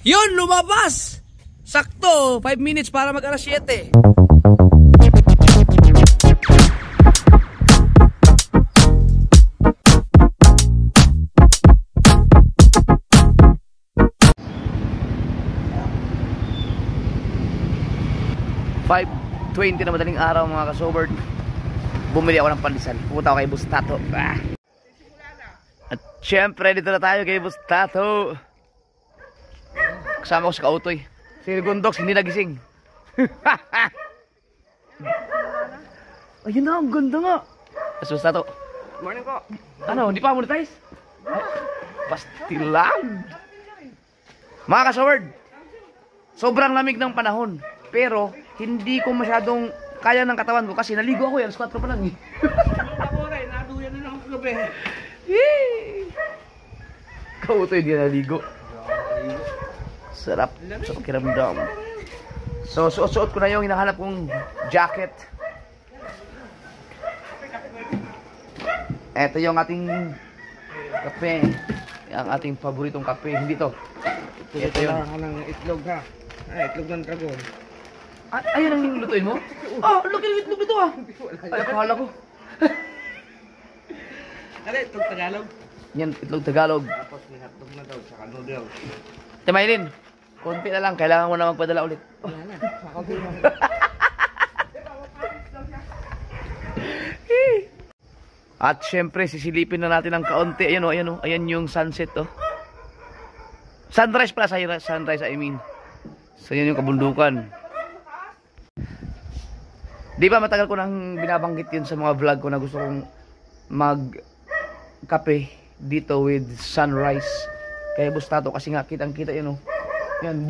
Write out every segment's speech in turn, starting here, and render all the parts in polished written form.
Yun, lumabas! Sakto, 5 minutes para mag alas 7. $5:20 na madaling araw mga kasobert. Bumili ako ng pandesal. Pupunta ako kay Bustato. At syempre dito na tayo kay Bustato. Kasama ko si Kautoy. Si Gondox hindi nagising. Ayun na, ang ganda nga. Mas Bustato. Morning po. Ano, hindi pa monetize? Pastilan. Mga kasobert, sobrang lamig ng panahon. Pero hindi ko masyadong kaya ng katawan ko kasi naligo ako, alas 4 pa lang eh. Ako rin, naduyan na lang kagabi. Kautoy hindi naligo. Sarap sa pakiramdam. So suot ko na yung hinahanap kong jacket. Ito yung ating kape. Ang ating paboritong kape. Hindi to. Ito yung ng itlog ha. Ay, itlog ng dragon. Ayun ang lutuin mo? Oh, laki ng itlog nito ah. Ay, akala ko. Ano, itlog Tagalog? Yan, itlog Tagalog. Tapos may hotdog na daw, saka noodle. Timaylin, konti na lang. Kailangan mo na magpadala ulit. Wala na, saka din. At syempre, sisilipin na natin ng kaunti. Ayan o, ayan o. Ayan yung sunset o. Sunrise pala, sunrise I mean. So yan yung kabundukan. Di ba matagal ko nang binabanggit yun sa mga vlog ko na gusto kong magkape dito with sunrise. Kaya Bustato kasi nga kitang-kita yun oh. Yan,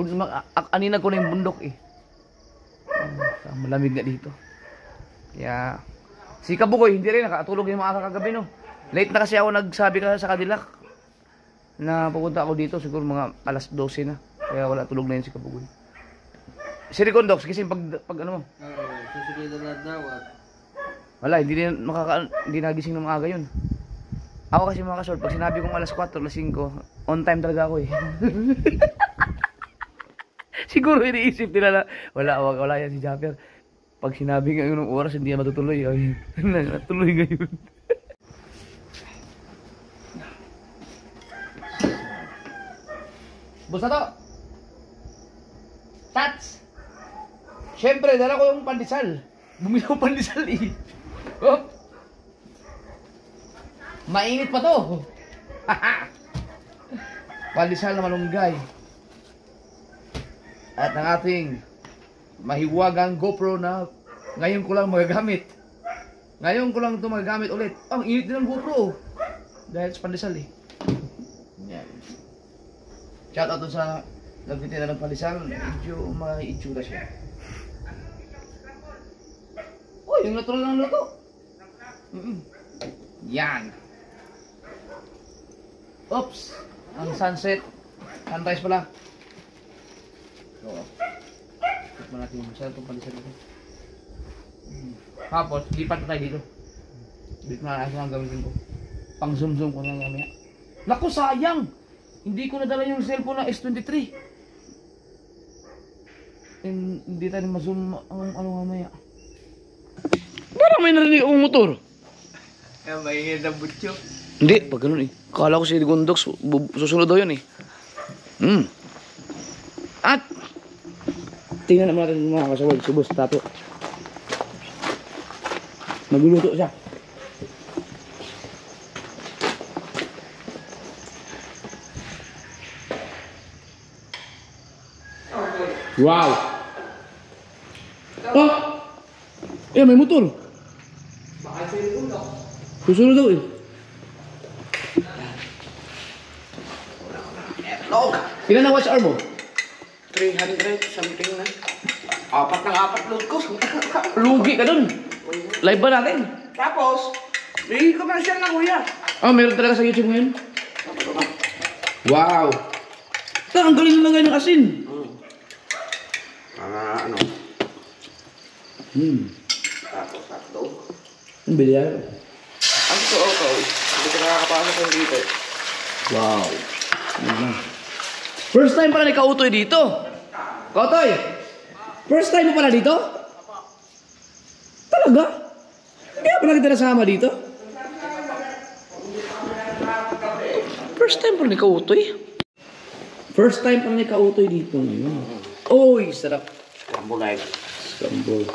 aninag ko na yung bundok eh. Malamig na dito. Kaya si Kabukoy hindi rin nakatulog yung mga kagabi no. Late na kasi ako nagsabi ka sa Cadillac na pupunta ako dito siguro mga alas 12 na. Kaya wala tulog na yun si Kabukoy. Si Ricondox kasi pag ano mo? Susunod na daw at wala, hindi nagising ng maaga yun. Ako kasi mga kasol, pag sinabi kong alas 4, alas 5, on time talaga ako eh. Siguro iniisip nila na, wala yan si Japper. Pag sinabi nga yung oras, hindi na matutuloy. Ay, natuloy ngayon. Bustato! Tats! Siyempre, dala ko yung pandesal. Bumili ako pandesal eh. Oh. Mainit pa to. Pandesal na malunggay. At ang ating mahiwagang GoPro na ngayon ko lang magagamit. Ngayon ko lang ito magagamit ulit. Ang init din ng GoPro. Dahil sa pandesal eh. Yan. Shout out sa nagtitinda ng pandesal. Medyo ma-itsura siya. Oh, yung natural ng luto. Yan. Oops. Ang sunset. Sunrise pala. So, tikman natin yung masarap itong pandesal dito. Tapos, lipat na tayo dito. Dito na natin ang gamitin ko. Pang zoom ko na mamaya. Naku, sayang! Hindi ko nadala yung cellphone na S23. And, hindi tayo ma-zoom ang ano mamaya. Parang may narinig akong motor. Kaya maingin na butyo. Hindi, pag ganun eh. Akala ko si Gondox, susunod daw yun eh. At, tingnan naman natin mga kasawal, si Bustato. Nagluluto siya. Wow! Oh! Eh, may motor. Baka sa yung ulo. Susunod daw eh. No! Ilan na watch hour mo? 300 something na. Apat ng apat load ko. Lugi ka dun. Live ba natin? Tapos, may commercial na kuya. Ah, meron talaga sa YouTube ngayon? Wow! Ang galing na ganyan asin. Ano? Tapos, sakto. Ang bilyar. Ang totoo ko, hindi ka nakakapasok yung dito. Wow. Yan na. So, First time pala ni Kautoy dito. Kautoy! First time mo pala dito? Talaga? Kaya pala kita nasama dito? First time pala ni Kautoy. First time pala ni Kautoy dito. Uy, sarap. Scramble egg. Scramble.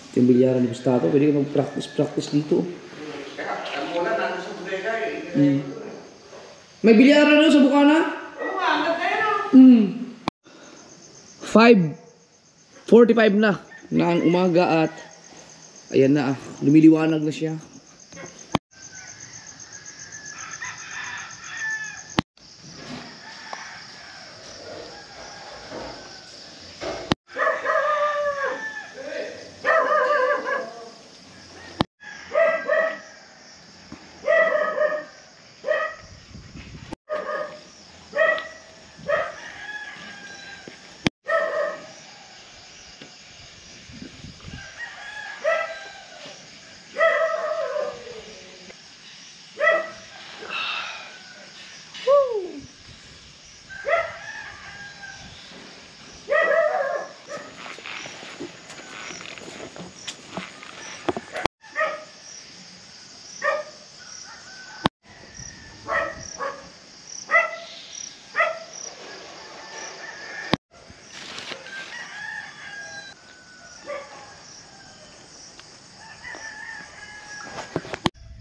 Ito yung bilyaran ni Gustato. Pwede ka mag-practice dito. May bilyaran doon sa Bukana? Oo nga, magkano? 5:45 na ang umaga at ayan na, lumiliwanag na siya.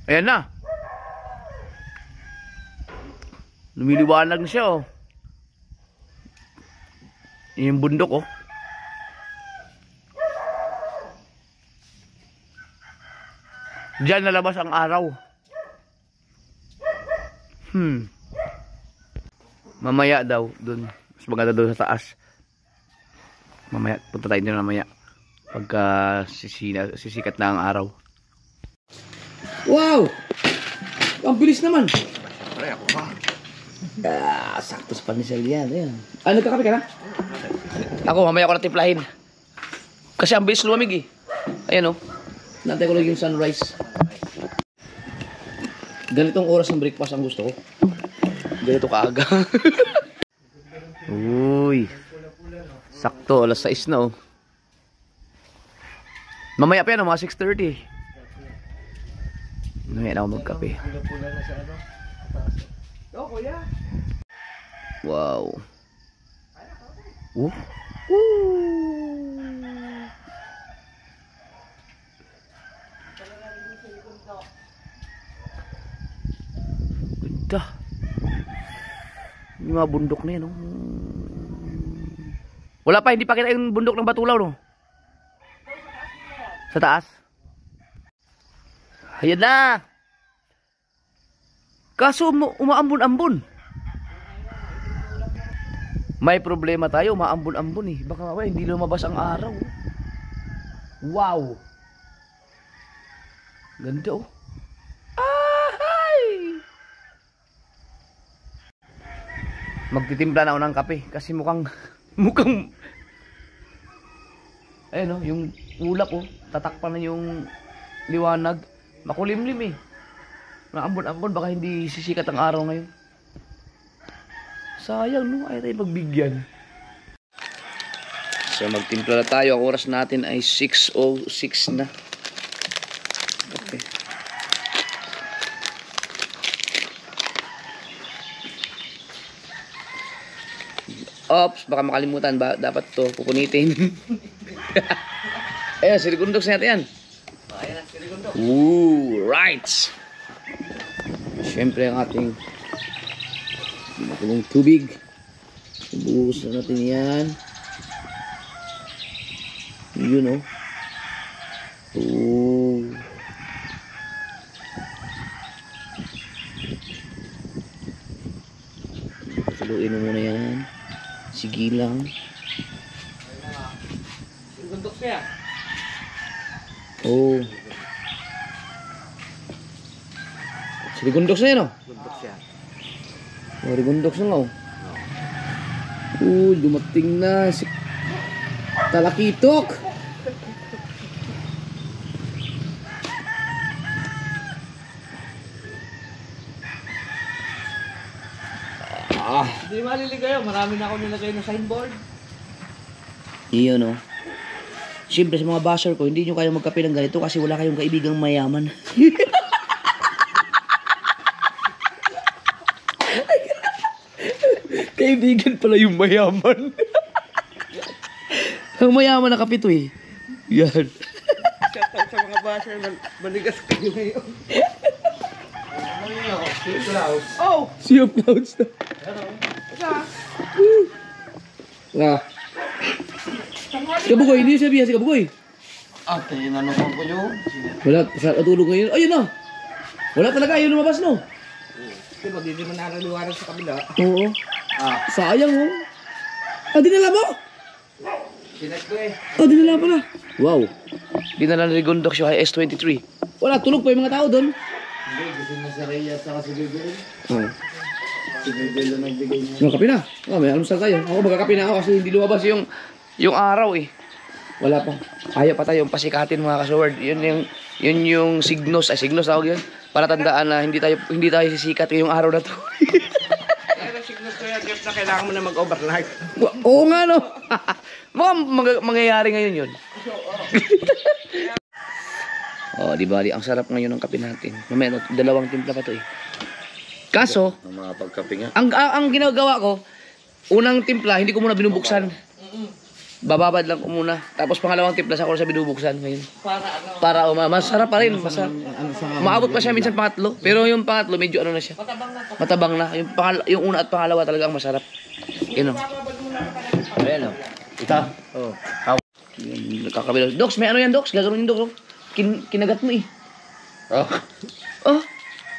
Ayan na. Lumiliwanag na siya, oh. Yung bundok, oh. Diyan nalabas ang araw. Mamaya daw, dun. Mas maganda doon sa taas. Mamaya, punta tayo din mamaya. Pagka sisikat na ang araw. Wow! Ang bilis naman. Pare, ako pa. Sakto sa panisal yan. Ayan. Nagkakape ka na? Ako, mamaya ko na timplahin. Kasi ang bilis lumamig, eh. Ayan, oh. Nantay ko lang yung sunrise. Ganitong oras ng breakfast ang gusto ko. Ganito kaaga. Uy. Sakto, alas 6 na, oh. Mamaya pa yan, mga 6:30. Ngayon ako magkape. Wow. Ganda. Yung mga bundok na yan, no? Wala pa, hindi pa kita yung bundok ng Batulaw, no? Sa taas. Ayan na. Kaso umaambon-ambon. May problema tayo, umaambon-ambon, eh. Baka hindi lumabas ang araw. Wow. Ganda, oh. Ay! Magtitimpla na ako ng kape kasi mukhang ayun, oh, yung ulap, oh. Tatakpan na yung liwanag. Makulimlim, eh. Naambon-ambon, baka hindi sisikat ang araw ngayon. Sayang, no? Ayaw tayo magbigyan. So magtimpla na tayo. Ang oras natin ay 6:06 na. Okay. Ops, baka makalimutan ba? Dapat to pupunitin. Ayan, siligundox natin yan. Ayan, siligundox. Ooh, right. Siyempre ang ating matulong tubig. Ibuhos na natin yan. Yun, oh. Oh. Tuloyin mo muna yan. Sige lang. Bundok siya. Oh. Sige, gundoks na yan, oh. Gundoks siya. Oh, gundoks na nga, oh. Dumating na si Talakitok. Hindi maliligayo, marami na ako nilagay na signboard. Iyon no. Siyempre sa mga basher ko, hindi nyo kayo magkape ng ganito kasi wala kayong kaibigang mayaman. Kaibigan pala yung mayaman. Ang mayaman na kape to eh. Yan. Shoutout sa mga basher, maligas kayo ngayon. Oh! Sea of Clouds na. Ah. Kabugoy, hindi sabihan si Kabugoy. Ate, nanong ko yun. Wala, sa tulog ngayon. Ayun na. Wala talaga, ayun lumabas no. Kasi pag hindi mo nakaliwanag sa kabila. Oo. Sayang oh. Ah, dinala mo? Sinet ko eh. Ah, dinala pala. Wow. Dinala ni Gondok yung S23. Wala, tulog pa yung mga tao doon. Hindi, gusto na si Reyes sa si Bibel. Oh. Si Bibel na nagbigay niya. Kape na. Oh, may almusal tayo. Ako magkakape na ako kasi hindi lumabas yung araw eh. Wala pa. Ayaw pa tayong pasikatin mga kasword. Yun yung signos. Ay, signos tawag yun. Para tandaan na hindi tayo sisikat ngayong araw na to. Kaya nag-signal ko yan, Jeff, na kailangan mo na mag-overnight. Oo nga no. Mukhang mangyayari ngayon yun. Oh, di ba? Ang sarap ngayon ng kape natin. Mamaya, 2 timpla pa to eh. Kaso, Ang mga pagkape nga. ang ginagawa ko, unang timpla, hindi ko muna binubuksan. Bababad lang ko muna. Tapos pangalawang timpla, saka ko sa binubuksan ngayon. Para masarap pa rin. Masarap. Maabot pa siya minsan pangatlo. Pero yung pangatlo, medyo ano na siya. Matabang na. Yung una at pangalawa talaga ang masarap. Yun o. Ayan o. Ito. Oh. Nakakabilang. Docs, may ano yan, Docs? Gagawin yung Docs. Oh. Kinagat mo eh. Oh. Oh.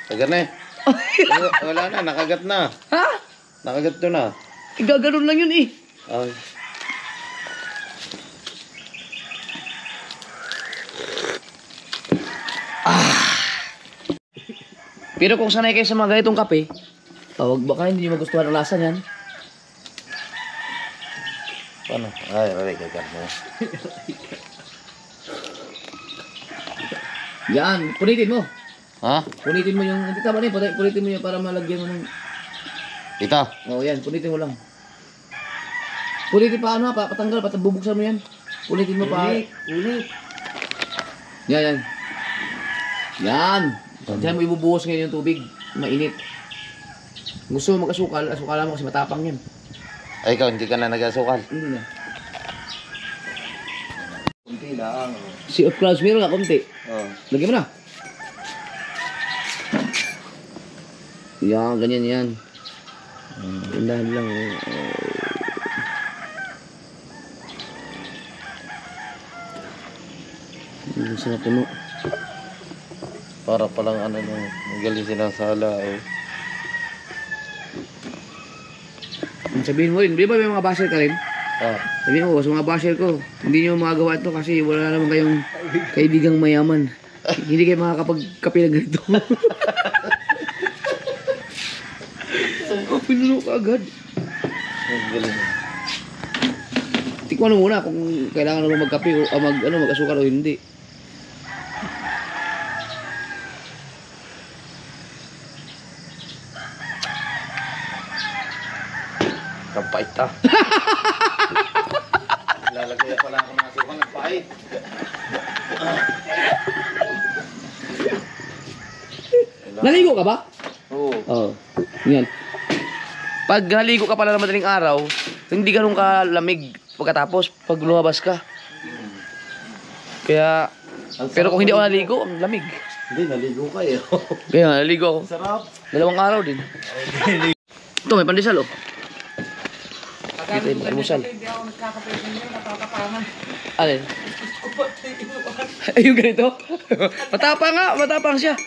Kagat na eh. Wala na, nakagat na. Ha? Nakagat to na. Gaganon lang yun eh. Ay. Pero kung sanay kayo sa mga ganitong kape, baka hindi nyo magustuhan ang lasa niyan. Paano? Ay, kagat mo. Yan, punitin mo. Ha? Punitin mo yung, hindi tama na yun, punitin mo yun para malagyan mo ng, Ito. oh yan, punitin mo lang. Punitin pa ano, patanggal, bubuksan mo yan. Punitin mo pa. Ulit. Yan, yan. Yan. Diyan mo ibubuhos ngayon yung tubig, mainit. Gusto mo mag-asukal, asukalan mo kasi matapang yan. Ay, ikaw, hindi ka na nag-asukal. Hindi na. Kunti lang. Sea of Clouds, meron nga konti. Oh. Lagyan mo na. Yan, ganyan yan. Undahan lang. Sarap mo. Para palang ano nung magaling silang sala. Oh. Sabihin mo rin, di ba may mga basher ka rin? Ah. Sabihin mo, sa mga basher ko, hindi nyo magagawa ito kasi wala naman kayong kaibigang mayaman. Hindi kayo makakapagkape ng ganito. Oh, pinuno ka agad. Magaling. Tikman mo muna kung kailangan mo magkape o mag-asukal o hindi. Kapait ta. Lalagay pala ako ng asukal ng pait. Naligo ka ba? Oo. Oo. Yan. Pag naligo ka pala ng madaling araw, hindi ganun kalamig pagkatapos pag lumabas ka. Kaya, pero kung hindi ako naligo, ang lamig. Hindi, naligo ka eh. Kaya naligo ako. Sarap. 2 araw din. Ito, may pandesal oh. Dito yung almusal. Hindi ako nagkakape ninyo, nakakapangan. Alin? Ay, yung ganito? Matapang nga, matapang siya.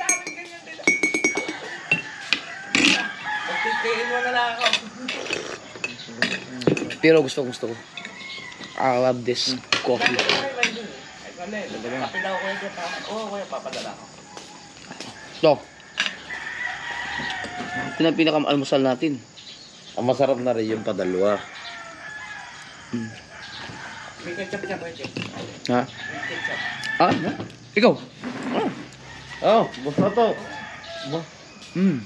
Pagtitiin mo na lang ako. Pero gusto ko. I love this coffee. Kape daw ko yung oo, kuya, papadala ko. Ito. Ito na pinaka-almusal natin. Ang masarap na rin yung padalwa. May ketchup siya, pwede. Ha? May ketchup. Ah? Ikaw? Oh, gusto to. Hmm.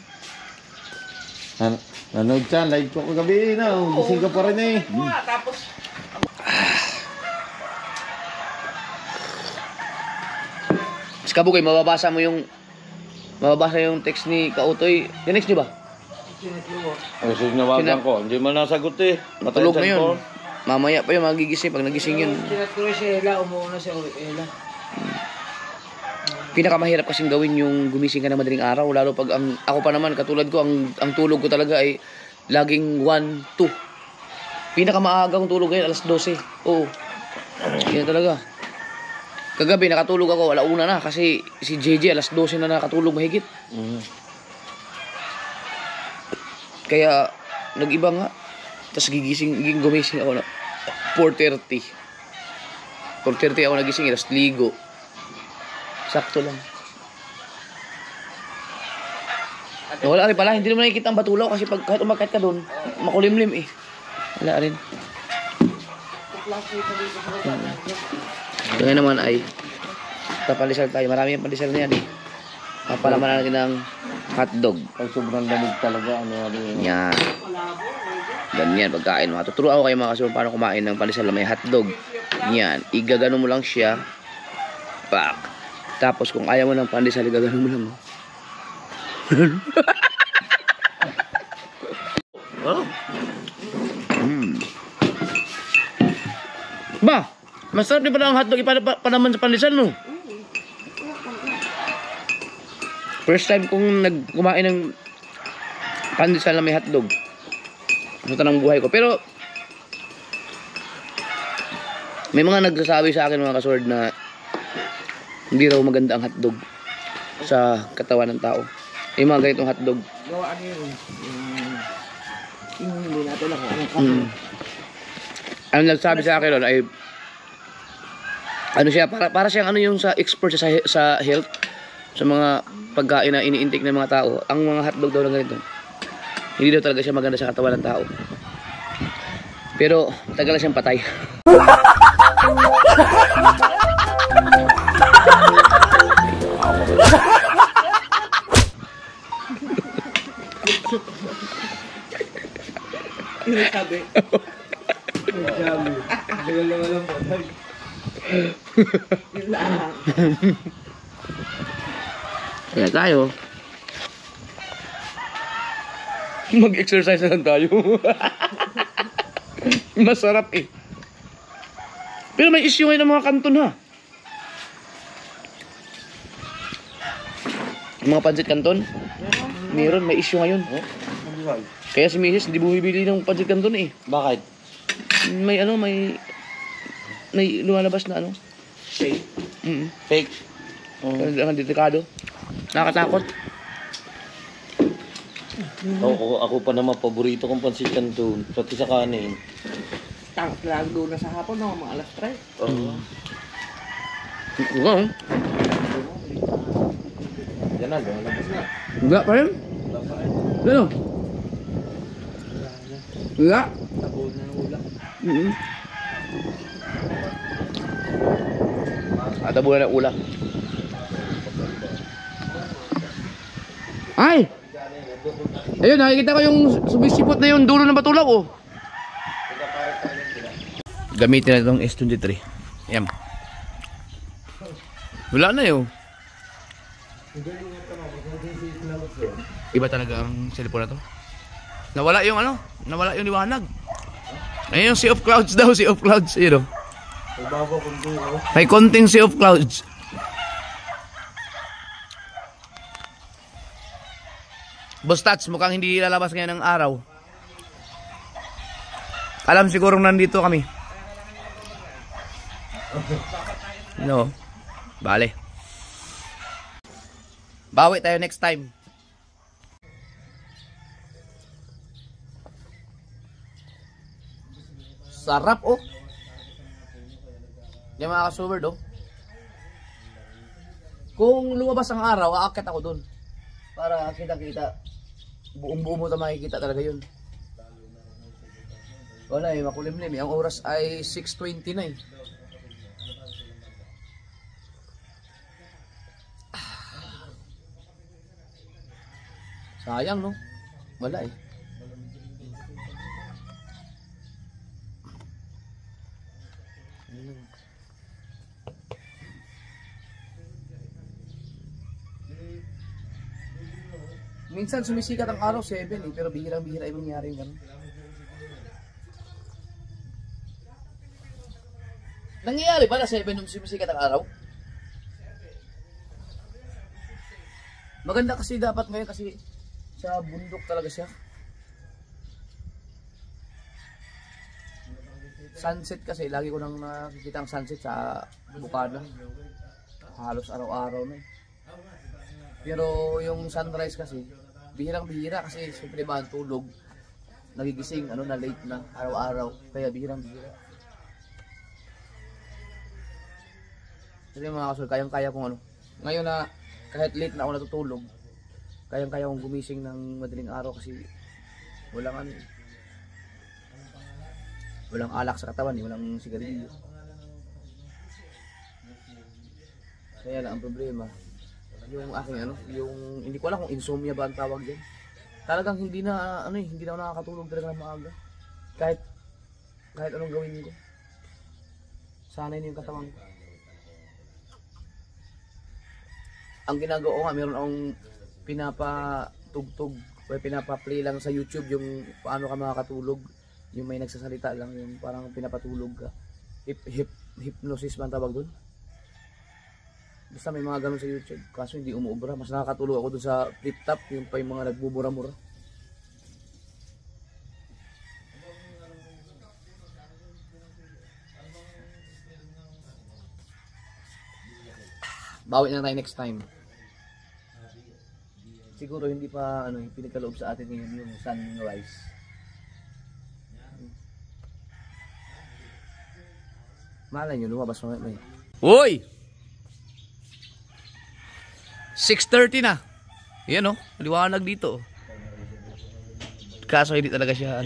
Nanood siya, live ko kagabi na. Gising ka pa rin eh. Tapos, Kabugay, mababasa yung text ni Kautoy. Tinext niyo ba? Ay, sinawagan ko. Hindi man nasagot eh. Matulog na yun. cellphone. Mamaya pa yun, magigising. Pag nagising yun. kinat ko rin si Ella, umuuna si Ella. Pinakamahirap kasing gawin yung gumising ka na madaling araw. Lalo pag ako pa naman, katulad ko, ang tulog ko talaga ay laging 1, 2. Pinakamaaga kong tulog ngayon, alas 12. Oo. Yan talaga. Kagabi, nakatulog ako, 1:00 na kasi si JJ alas 12 na nakatulog mahigit. Kaya, nag-iba nga. Tapos gumising ako na 4:30. 4:30 ako nagising, tapos ligo. Sakto lang. Wala rin pala, hindi naman nakikita ang batulaw kasi pag kahit umakyat ka doon, makulimlim eh. Wala rin. Ngayon naman ay papalisal tayo. Marami yung palisal na yan eh. Papalaman natin ng hotdog. Pag sobrang lamig talaga, ano yun. Yan. Ganyan pagkain. Tuturuan ko kayo mga kasunod paano kumain ng palisal na may hotdog. Yan. Igagano mo lang siya. Pak. Tapos kung ayaw mo ng pandesal, igagano mo lang. Ba, masarap din pala ang hotdog naman sa pandesal, no? First time kong kumain ng pandesal na may hotdog sa tanang buhay ko. Pero may mga nagsasabi sa akin mga kasword na hindi raw maganda ang hotdog sa katawan ng tao. Yung mga ganitong hotdog. Gawaan yun. Yung hindi natin ako. Anong kaso? Ang nagsabi sa akin ay ano siya, para siyang ano yung sa expert siya sa health, sa mga pagkain na iniintake ng mga tao. Ang mga hotdog daw na ganito, hindi daw talaga siya maganda sa katawan ng tao. Pero tagal na siyang patay. Yung sabi. Sabi. Dagal naman lang po. Yun lang. Kaya tayo mag-exercise na lang tayo. Masarap eh. Pero may issue ngayon ng mga kanton ha. Mga pancit kanton? Meron, may issue ngayon. Kaya si Mrs. hindi bumibili ng pancit kanton eh. Bakit? May lumalabas na ano. Fake. Fake. Ang delikado. Nakakatakot. Ako pa naman, paborito kong pansit canton. Pati sa kanin. Tangos lang doon na sa hapon, no? Mga alas 3. Oo. Oo. Yan na, lumabas na. Wala pa rin? Ano? Wala. Tabo na ng ulam. Tabo na ng ulam. Ay! Ayun, nakikita ko yung sumisipot na yung dulo ng batulaw, oh. Gamitin na itong S23. Yan. Wala na yun. Iba talaga ang cellphone na to. Nawala yung ano? Nawala yung liwanag. Ayun yung Sea of Clouds daw, Sea of Clouds. Ayun, oh. May konting Sea of Clouds. Bostats, mukhang hindi lalabas ngayon ng araw. Alam sigurong nandito kami. No. Bale. Bawi tayo next time. Sarap oh. Yan mga ka-suberd oh. Kung lumabas ang araw, aakyat ako dun. Para kita-kita. Buong-buo mo ito makikita talaga yun. Wala eh, makulimlim eh. Ang oras ay 6:29. Sayang no? Wala eh. Minsan sumisikat ang araw 7 eh, pero bihirang-bihira yung nangyari yung ganun. Nangyayari ba na 7 nung sumisikat ang araw? Maganda kasi dapat ngayon kasi sa bundok talaga siya. Sunset kasi, lagi ko nang nakikita ang sunset sa Bukana. Halos araw-araw na eh. Pero yung sunrise kasi, bihirang-bihira kasi siyempre ba ang tulog, nagigising, na late na, araw-araw. Kaya bihirang-bihira. Kasi mga kasul, kayang-kaya kong ngayon na kahit late na ako natutulog, kayang-kaya kong gumising ng madaling araw kasi walang walang alak sa katawan, walang sigarilyo. Kaya lang ang problema, yung aking yung hindi ko alam kung insomnia ba ang tawag diyan. Talagang hindi na hindi na ako nakakatulog talaga ng maaga. Kahit anong gawin ko. Sanay na yung katawan ko. Ang ginagawa ko nga, meron akong pinapatugtog o pinapa-play lang sa YouTube yung paano ka makakatulog. Yung may nagsasalita lang, yung parang pinapatulog ka. Hypnosis ba ang tawag doon? Basta may mga ganun sa YouTube. Kaso hindi umuubra. Mas nakakatulog ako doon sa flip top, yung pa yung mga nagbubura-mura. Bawi na tayo next time. Siguro hindi pa pinagkaloob sa atin ngayon yung sunrise. Malay nyo, lumabas mo may. Uy! 6:30 na. Yan liwanag dito. Kaso hindi talaga siya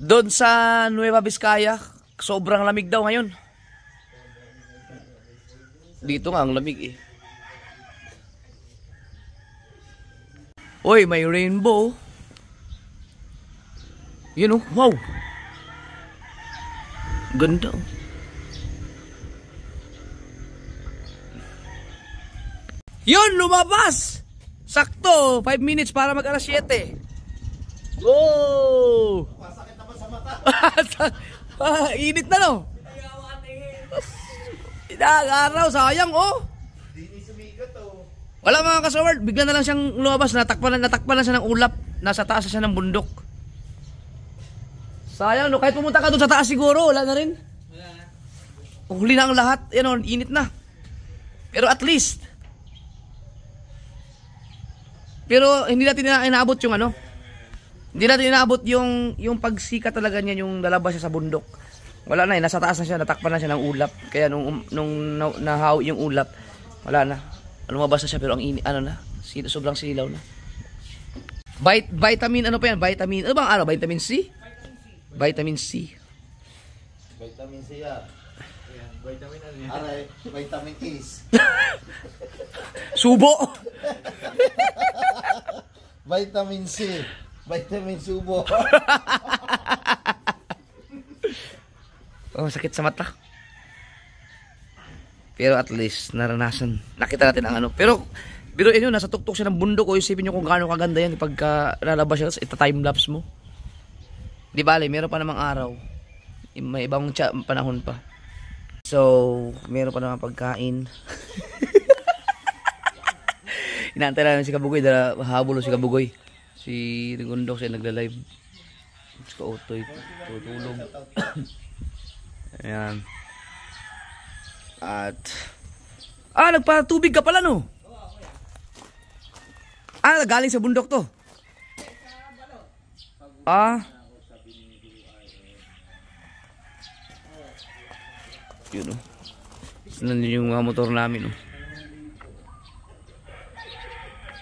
Doon sa Nueva Vizcaya, sobrang lamig daw ngayon. Dito nga ang lamig eh. Uy, may rainbow. Yun wow. Ganda. Yun, lumabas. Sakto, 5 minutes para mag alas 7. Go! Masakit naman sa mata. Init na Ilang araw, sayang Hindi sumigat Wala mga kasaward, bigla na lang siyang lumabas, natakpan na siya ng ulap, nasa taas na siya ng bundok. Sayang kahit pumunta ka doon sa taas siguro, wala na rin. Huli na ang lahat, init na. Pero at least, pero hindi natin inaabot yung hindi natin inaabot yung pagsika talaga niya, yung lalabas siya sa bundok. Wala na nasa taas na siya, natakpan na siya ng ulap. Kaya nung nahawi yung ulap, wala na. Lumabas na siya pero ang sobrang silaw na. Vitamin Vitamin, ano bang Vitamin C? Vitamin C. Vitamin C yan. Vitamin yan? Vitamin Is. Subo! Vitamin C. Vitamin Subo. Sakit sa mata. Pero at least naranasan. Nakita natin ang Pero yun, nasa tuktok siya ng bundok. Isipin nyo kung gaano kaganda yan pagka lalabas siya, ita-timelapse mo. Di bale, meron pa namang araw. May ibang panahon pa. So, meron pa namang pagkain. Inaantay lang si Kabugoy. Habol si Kabugoy. Si Rigondok siya nagla-live. Si Kautoy tutulog. Ayan. At nagpatubig ka pala galing sa bundok to. Yun yung mga motor namin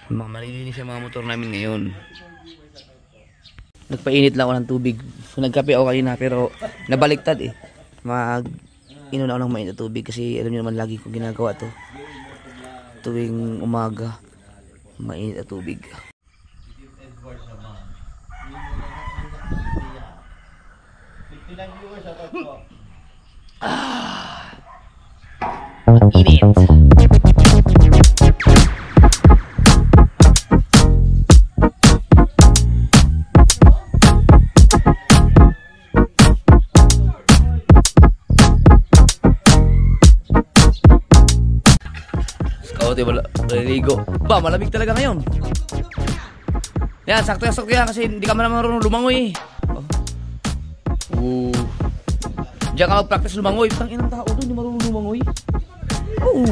mga malilinis yung mga motor namin ngayon. Nagpainit lang ako ng tubig. Nagkape ako kanina pero nabaliktad inuuna ako ng mainit na tubig kasi alam niyo naman lagi ko ginagawa to tuwing umaga, mainit na tubig. Ang init. Scout, wala. Naliligo. Ba, malamig talaga ngayon. Yan, sakto yan kasi hindi ka man marunong lumangoy. Oh. Diyan ka mag-practice lumangoy. Tang inang tao doon, hindi marunong lumangoy. Oo.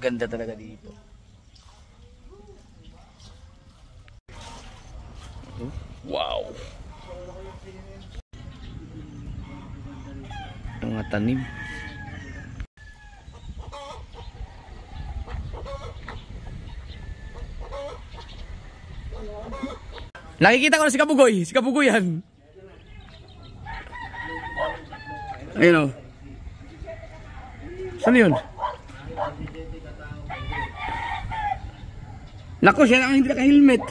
Ganda talaga dito. Wow. Mga tanim. Nakikita ko na si Kabugoy. Si Kabugoy yan. Ayun o. Saan yun? Naku, siya lang hindi naka-helmet.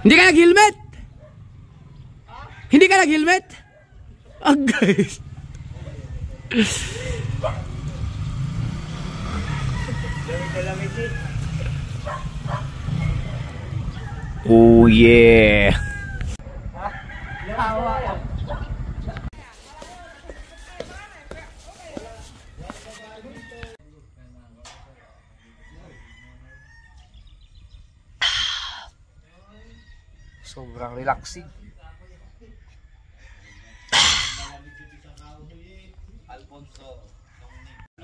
Hindi ka nag-helmet? Hindi ka nag-helmet? Ah, guys. Oh yeah. Sobrang relaxing.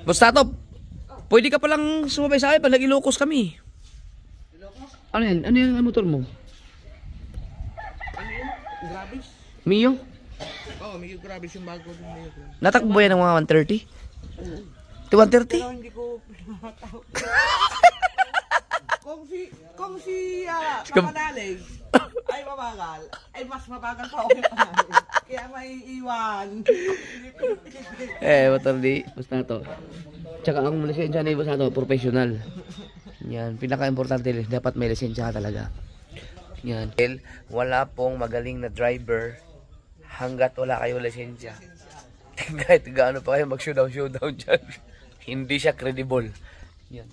Basta to, pwede ka palang sumabay sa akin pag nag-Ilocos kami. Ano yan? Ano yung motor mo? Ano yun? Grabis? Mio? Oo, Mio Grabis yung bago din Mio. Natakbo yan ng mga 130? Ito 130? Pero hindi ko pinatawag. Kung si Papadalig ay mabagal, ay mas mabagal pa ako yung Papadalig. Kaya may iwan. Motor di. Basta to. Tsaka ang lisensya ni basta to, professional. Yan, pinaka-importante dapat may lisensya ka talaga. Yan. Wala pong magaling na driver hanggat wala kayong lisensya. Kahit gaano pa kayo mag-showdown dyan. Hindi siya credible. Yan.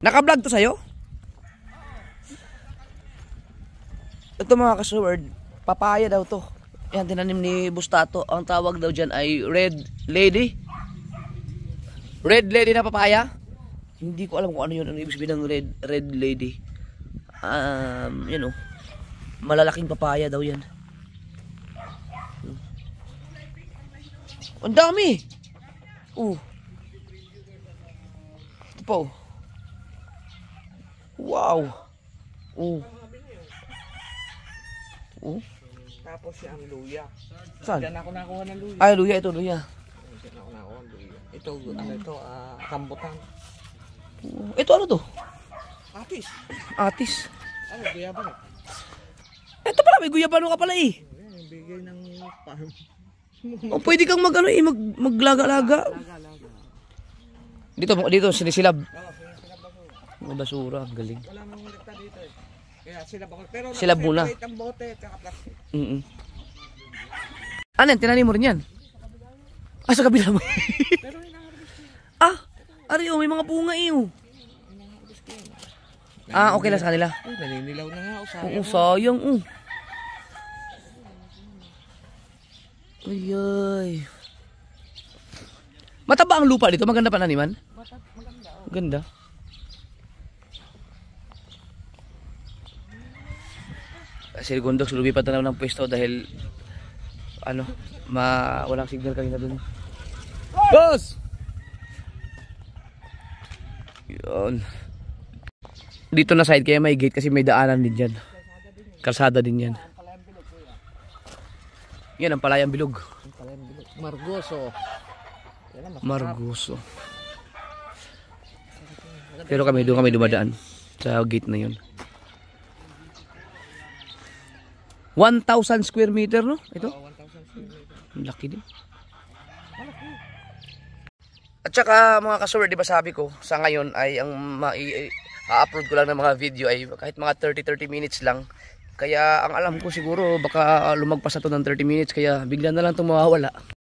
Naka-vlog to sa'yo? Ito mga ka-sword, papaya daw to. Yan, tinanim ni Bustato. Ang tawag daw dyan ay Red Lady. Red Lady na papaya? Hindi ko alam kung ano yun. Ano ibig sabihin ng Red Lady? Yan o. Malalaking papaya daw yan. Ang dami! Ito pa o. Wow! Tapos yung luya. Saan? Diyan ako nakuha ng luya. Ay, luya ito, luya. Diyan ako nakuha ng luya. Ito, ano ito, rambutan. Ito ano to? Atis. Atis. Ano, guyaba na? Ito pala, may guyabano ka pala eh. Ayan, yung bigay ng farm. O pwede kang maglaga-laga. Laga. Dito sinisilab. Oo, sila basura. Mga basura, ang galing. Wala mong rekta dito eh. Kaya sila bakal. Pero Sila muna. nakaseparate ang bote at saka plastic. Ano yan? Tinanim mo rin yan? Ah, sa kabila mo. Pero hinaharvest ko. Ah, ari oh, may mga bunga eh oh. Ah, okay lang sa kanila. Uy, naninilaw na nga. Oo, sayang oh. Ay, ay. Mataba ang lupa dito. Maganda pananiman? Maganda. Ganda. Si Gondok, lumipat na naman ng pwesto dahil ano, walang signal kanina dun. Boss! Yun. Dito na side kaya may gate kasi may daanan din dyan. Kalsada din yan. Yan ang Palayang Bilog. Margoso. Margoso. Pero doon kami dumadaan sa gate na yun. 1,000 square meter no? Ito? 1,000 square meter. Laki din. At saka mga kasuwer, di ba sabi ko, sa ngayon ay ang i-upload ko lang ng mga video ay kahit mga 30 minutes lang. Kaya ang alam ko siguro baka lumagpas na to ng 30 minutes kaya bigla na lang itong mawawala.